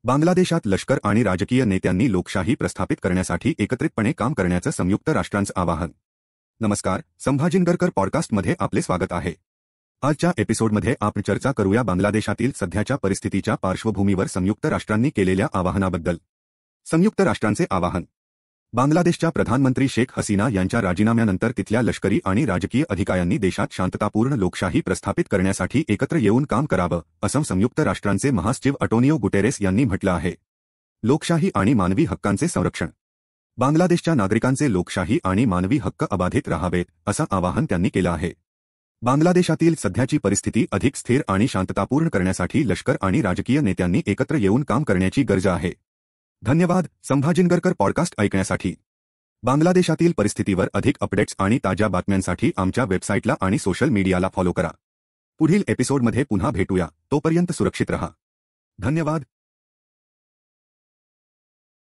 बांगलादेशात लष्कर आणि राजकीय नेत्यांनी लोकशाही प्रस्थापित करण्यासाठी एकत्रितपणे काम करण्याचं संयुक्त राष्ट्रांचं आवाहन. नमस्कार, संभाजीनगरकर पॉडकास्टमध्ये आपले स्वागत आहे. आजच्या एपिसोडमध्ये आपण चर्चा करूया बांगलादेशातील सध्याच्या परिस्थितीच्या पार्श्वभूमीवर संयुक्त राष्ट्रांनी केलेल्या आवाहनाबद्दल. संयुक्त राष्ट्रांचे आवाहन. बांगलादेशच्या प्रधानमंत्री शेख हसीना यांच्या राजीनाम्यानंतर तिथल्या लष्करी आणि राजकीय अधिकाऱ्यांनी देशात शांततापूर्ण लोकशाही प्रस्थापित करण्यासाठी एकत्र येऊन काम करावं, असं संयुक्त राष्ट्रांचे महासचिव अँटोनियो गुटेरेस यांनी म्हटलं आहे. लोकशाही आणि मानवी हक्कांचे संरक्षण. बांगलादेशच्या नागरिकांचे लोकशाही आणि मानवी हक्क अबाधित राहावेत, असं आवाहन त्यांनी केलं आहे. बांगलादेशातील सध्याची परिस्थिती अधिक स्थिर आणि शांततापूर्ण करण्यासाठी लष्कर आणि राजकीय नेत्यांनी एकत्र येऊन काम करण्याची गरज आहे. धन्यवाद, संभाजीनगरकर पॉडकास्ट ऐकण्यासाठी. बांगलादेशातील परिस्थितीवर अधिक अपडेट्स आणि ताज्या बातम्यांसाठी आमच्या वेबसाईटला आणि सोशल मीडियाला फॉलो करा. पुढील एपिसोडमध्ये पुन्हा भेटूया, तोपर्यंत सुरक्षित रहा. धन्यवाद.